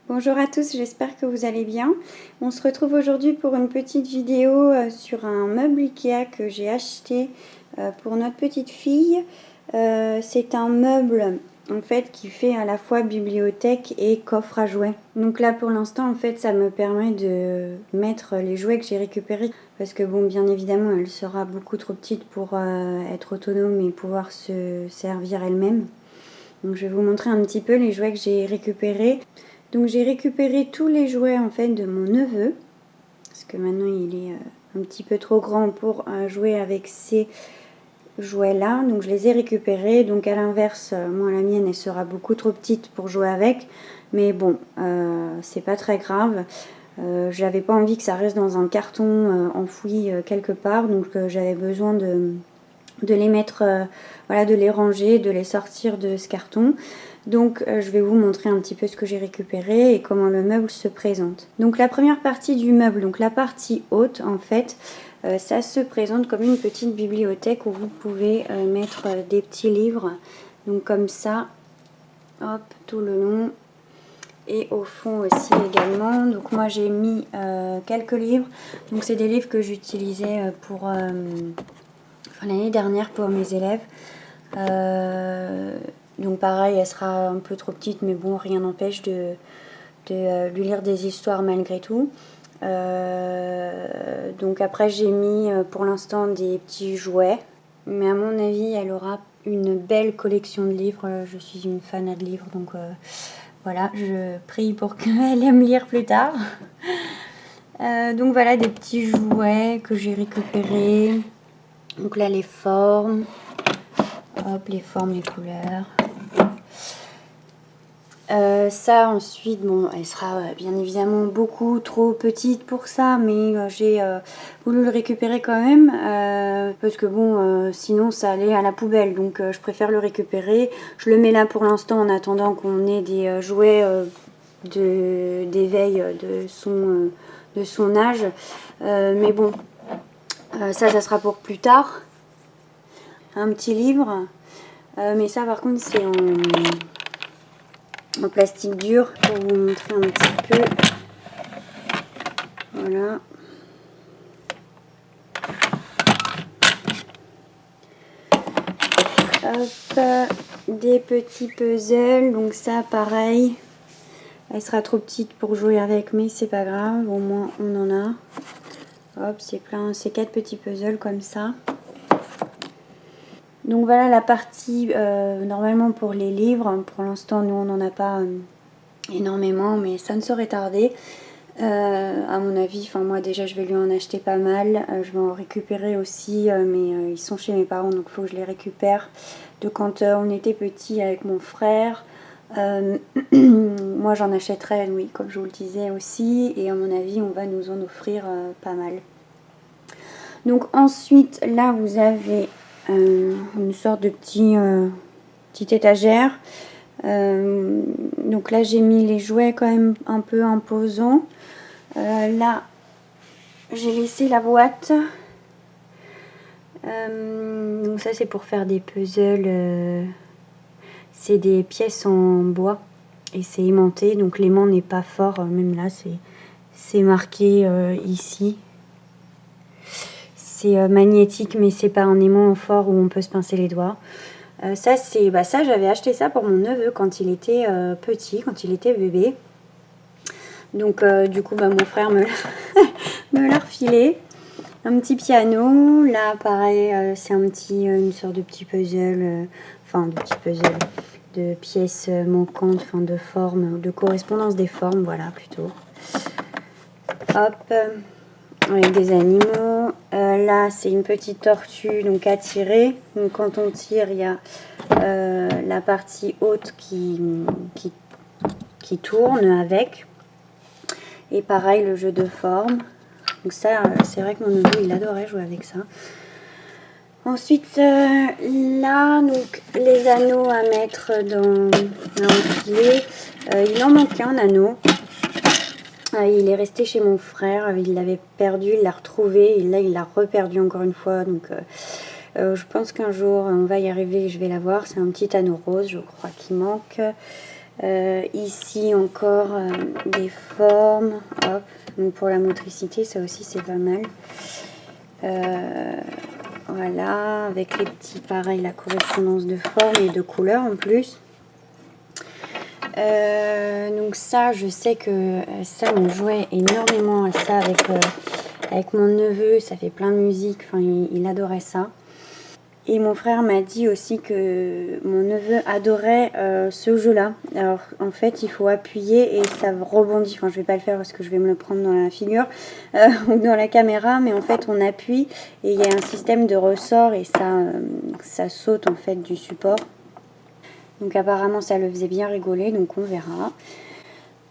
Bonjour à tous, j'espère que vous allez bien. On se retrouve aujourd'hui pour une petite vidéo sur un meuble Ikea que j'ai acheté pour notre petite fille. C'est un meuble en fait qui fait à la fois bibliothèque et coffre à jouets. Donc là pour l'instant en fait ça me permet de mettre les jouets que j'ai récupérés parce que bon bien évidemment elle sera beaucoup trop petite pour être autonome et pouvoir se servir elle-même. Donc je vais vous montrer un petit peu les jouets que j'ai récupérés. Donc j'ai récupéré tous les jouets en fait de mon neveu, parce que maintenant il est un petit peu trop grand pour jouer avec ces jouets là, donc je les ai récupérés. Donc à l'inverse, moi la mienne elle sera beaucoup trop petite pour jouer avec, mais bon c'est pas très grave. J'avais pas envie que ça reste dans un carton enfoui quelque part, donc j'avais besoin de les mettre, voilà, de les ranger, de les sortir de ce carton. Donc je vais vous montrer un petit peu ce que j'ai récupéré et comment le meuble se présente. Donc la première partie du meuble, donc la partie haute en fait, ça se présente comme une petite bibliothèque où vous pouvez mettre des petits livres. Donc comme ça, hop, tout le long. Et au fond aussi également. Donc moi j'ai mis quelques livres. Donc c'est des livres que j'utilisais pour l'année dernière pour mes élèves. Donc pareil, elle sera un peu trop petite, mais bon, rien n'empêche de lui lire des histoires malgré tout. Donc après j'ai mis pour l'instant des petits jouets, mais à mon avis elle aura une belle collection de livres. Je suis une fan de livres, donc voilà, je prie pour qu'elle aime lire plus tard. Donc voilà des petits jouets que j'ai récupérés. Donc là les formes, hop, les formes, les couleurs. Ça ensuite, bon, elle sera bien évidemment beaucoup trop petite pour ça, mais j'ai voulu le récupérer quand même parce que bon, sinon ça allait à la poubelle, donc je préfère le récupérer. Je le mets là pour l'instant en attendant qu'on ait des jouets d'éveil de son âge, mais bon, ça sera pour plus tard. Un petit livre, mais ça par contre c'est en plastique dur pour vous montrer un petit peu. Voilà. Hop, des petits puzzles. Donc ça pareil, elle sera trop petite pour jouer avec, mais c'est pas grave, au moins on en a. Hop, c'est plein, c'est 4 petits puzzles comme ça. Donc voilà la partie normalement pour les livres. Pour l'instant nous on n'en a pas énormément, mais ça ne saurait tarder. À mon avis, enfin moi déjà je vais lui en acheter pas mal. Je vais en récupérer aussi, mais ils sont chez mes parents, donc il faut que je les récupère. De quand on était petit avec mon frère. Moi j'en achèterai, oui, comme je vous le disais aussi, et à mon avis on va nous en offrir pas mal. Donc ensuite là vous avez une sorte de petite étagère. Donc là j'ai mis les jouets quand même un peu imposants. Là j'ai laissé la boîte. Donc ça c'est pour faire des puzzles. C'est des pièces en bois et c'est aimanté, donc l'aimant n'est pas fort. Même là c'est marqué ici. C'est magnétique, mais c'est pas un aimant fort où on peut se pincer les doigts. Ça j'avais acheté ça pour mon neveu quand il était petit, quand il était bébé. Donc du coup mon frère me l'a refilé. Un petit piano, là pareil c'est une sorte de petit puzzle, de pièces manquantes, enfin de formes, de correspondance des formes, voilà plutôt. Hop, avec des animaux. Là c'est une petite tortue donc à tirer. Donc quand on tire il y a la partie haute qui tourne avec. Et pareil le jeu de formes. Donc ça c'est vrai que mon neveu il adorait jouer avec ça. Ensuite là donc les anneaux à mettre à enfiler. Il en manquait un anneau. Il est resté chez mon frère, il l'avait perdu, il l'a retrouvé et là il l'a reperdu encore une fois. Donc je pense qu'un jour on va y arriver et je vais l'avoir. C'est un petit anneau rose je crois qui manque. Ici encore des formes, hop, donc pour la motricité, ça aussi c'est pas mal. Voilà, avec les petits, pareil, la correspondance de formes et de couleurs en plus. Donc ça, je sais que ça, on jouait énormément à ça avec mon neveu, ça fait plein de musique, enfin il adorait ça. Et mon frère m'a dit aussi que mon neveu adorait ce jeu-là. Alors en fait, il faut appuyer et ça rebondit. Enfin, je vais pas le faire parce que je vais me le prendre dans la figure ou dans la caméra. Mais en fait, on appuie et il y a un système de ressort et ça saute en fait du support. Donc apparemment, ça le faisait bien rigoler. Donc on verra.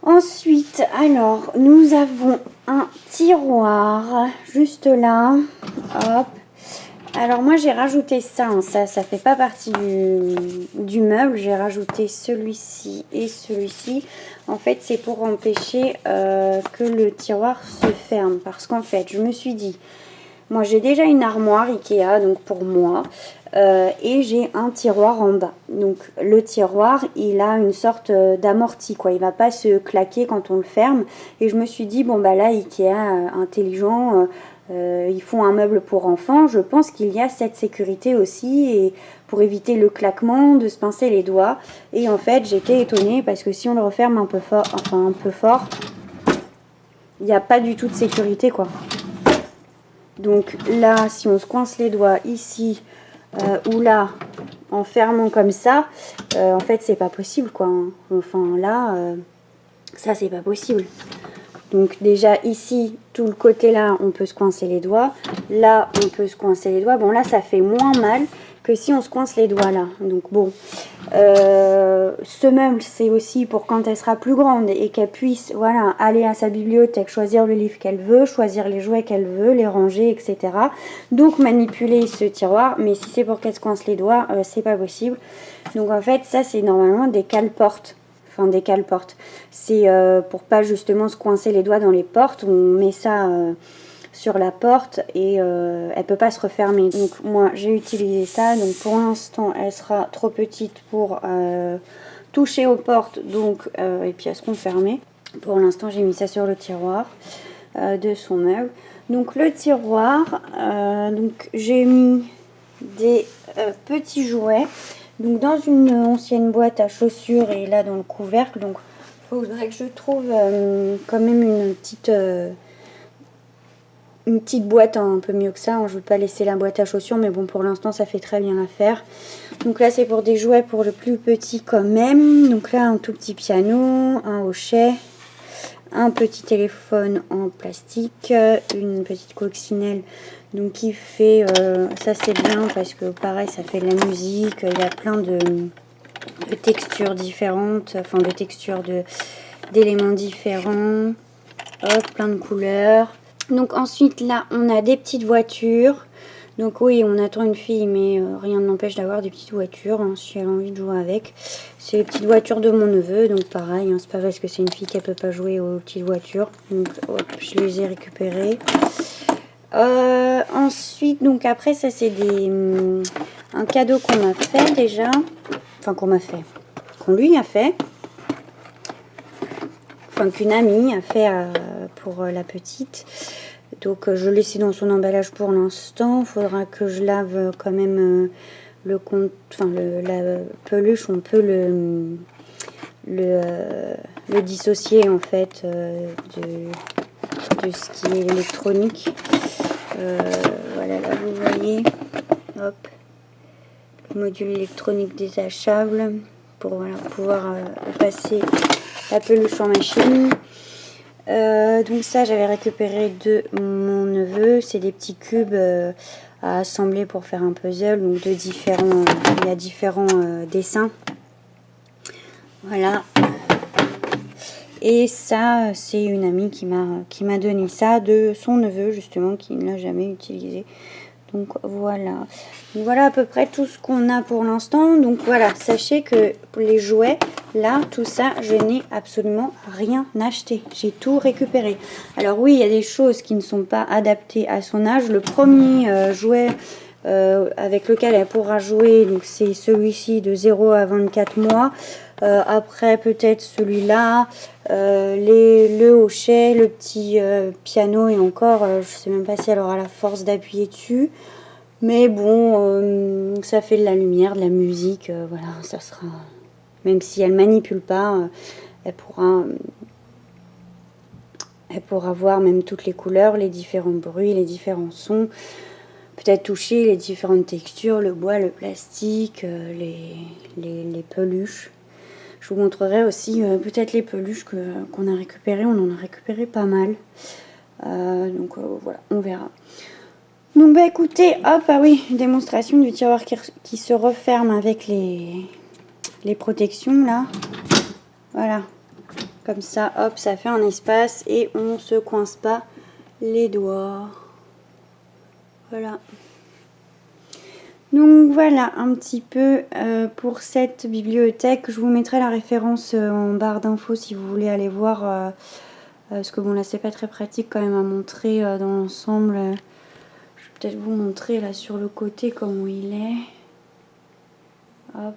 Ensuite, alors, nous avons un tiroir juste là. Hop. Alors moi j'ai rajouté ça, hein. Ça fait pas partie du meuble, j'ai rajouté celui-ci et celui-ci. En fait c'est pour empêcher que le tiroir se ferme, parce qu'en fait je me suis dit, moi j'ai déjà une armoire Ikea, donc pour moi, et j'ai un tiroir en bas. Donc le tiroir il a une sorte d'amorti, quoi, il va pas se claquer quand on le ferme. Et je me suis dit, bon bah là Ikea intelligent, ils font un meuble pour enfants, je pense qu'il y a cette sécurité aussi, et pour éviter le claquement, de se pincer les doigts. Et en fait j'étais étonnée parce que si on le referme un peu fort, il n'y a pas du tout de sécurité, quoi. Donc là, si on se coince les doigts ici ou là, en fermant comme ça, en fait c'est pas possible, quoi. Enfin là, ça c'est pas possible. Donc déjà ici, tout le côté là, on peut se coincer les doigts. Là, on peut se coincer les doigts. Bon là, ça fait moins mal que si on se coince les doigts là. Donc bon, ce meuble, c'est aussi pour quand elle sera plus grande et qu'elle puisse, voilà, aller à sa bibliothèque, choisir le livre qu'elle veut, choisir les jouets qu'elle veut, les ranger, etc. Donc manipuler ce tiroir. Mais si c'est pour qu'elle se coince les doigts, c'est pas possible. Donc en fait, ça c'est normalement des cale-portes. Enfin des cale-portes. C'est pour pas justement se coincer les doigts dans les portes. On met ça sur la porte et elle peut pas se refermer. Donc moi j'ai utilisé ça. Donc pour l'instant elle sera trop petite pour toucher aux portes. Donc et puis elles seront fermées. Pour l'instant j'ai mis ça sur le tiroir de son meuble. Donc le tiroir, donc j'ai mis des petits jouets. Donc dans une ancienne boîte à chaussures et là dans le couvercle. Donc il faudrait que je trouve quand même une petite boîte un peu mieux que ça. Je ne veux pas laisser la boîte à chaussures, mais bon, pour l'instant ça fait très bien l'affaire. Donc là c'est pour des jouets pour le plus petit quand même. Donc là un tout petit piano, un hochet, un petit téléphone en plastique, une petite coccinelle. Donc qui fait, ça c'est bien parce que pareil ça fait de la musique, il y a plein de textures différentes, enfin de textures d'éléments différents, hop, plein de couleurs. Donc ensuite là on a des petites voitures. Donc oui, on attend une fille, mais rien ne l'empêche d'avoir des petites voitures, hein, si elle a envie de jouer avec. C'est les petites voitures de mon neveu, donc pareil, hein, c'est pas parce que c'est une fille qu'elle peut pas jouer aux petites voitures. Donc hop, je les ai récupérées. Ensuite, donc après ça c'est un cadeau qu'on m'a fait déjà. Enfin qu'on lui a fait. Enfin qu'une amie a fait pour la petite. Donc je l'ai laissé dans son emballage pour l'instant. Il faudra que je lave quand même la peluche. On peut le dissocier en fait de ce qui est électronique. Voilà, là vous voyez, hop, le module électronique détachable pour voilà, pouvoir passer la peluche en machine. Donc ça j'avais récupéré de mon neveu, c'est des petits cubes à assembler pour faire un puzzle, donc il y a différents dessins. Voilà. Et ça c'est une amie qui m'a donné ça de son neveu justement, qui ne l'a jamais utilisé. Donc voilà. Donc voilà à peu près tout ce qu'on a pour l'instant. Donc voilà, sachez que pour les jouets, là, tout ça, je n'ai absolument rien acheté. J'ai tout récupéré. Alors oui, il y a des choses qui ne sont pas adaptées à son âge. Le premier jouet avec lequel elle pourra jouer, donc c'est celui-ci de 0 à 24 mois. Après peut-être celui-là, le hochet, le petit piano et encore, je sais même pas si elle aura la force d'appuyer dessus. Mais bon, ça fait de la lumière, de la musique, voilà, ça sera... Même si elle manipule pas, elle pourra voir même toutes les couleurs, les différents bruits, les différents sons. Peut-être toucher les différentes textures, le bois, le plastique, les peluches. Je vous montrerai aussi peut-être les peluches qu'on a récupérées. On en a récupéré pas mal. Donc voilà, on verra. Donc bah écoutez, hop, ah oui, démonstration du tiroir qui se referme avec les protections là. Voilà, comme ça, hop, ça fait un espace et on se coince pas les doigts. Voilà. Donc voilà un petit peu pour cette bibliothèque. Je vous mettrai la référence en barre d'infos si vous voulez aller voir. Parce que bon là c'est pas très pratique quand même à montrer dans l'ensemble. Je vais peut-être vous montrer là sur le côté comment il est. Hop.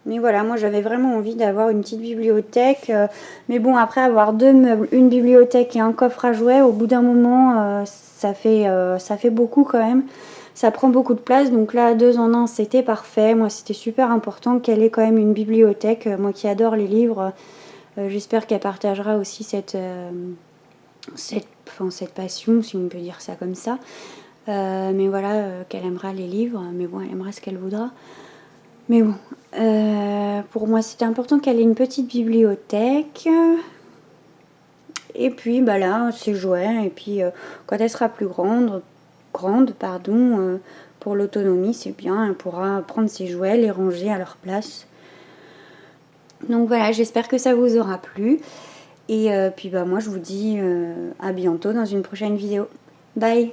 Mais voilà, moi j'avais vraiment envie d'avoir une petite bibliothèque. Mais bon, après avoir deux meubles, une bibliothèque et un coffre à jouets, au bout d'un moment, ça fait beaucoup quand même. Ça prend beaucoup de place. Donc là, 2 en 1, c'était parfait. Moi, c'était super important qu'elle ait quand même une bibliothèque. Moi qui adore les livres, j'espère qu'elle partagera aussi cette passion, si on peut dire ça comme ça. Mais voilà, qu'elle aimera les livres. Mais bon, elle aimera ce qu'elle voudra. Mais bon, pour moi c'était important qu'elle ait une petite bibliothèque. Et puis bah là, ses jouets. Et puis quand elle sera plus grande, pour l'autonomie, c'est bien. Elle pourra prendre ses jouets, les ranger à leur place. Donc voilà, j'espère que ça vous aura plu. Et puis bah moi je vous dis à bientôt dans une prochaine vidéo. Bye!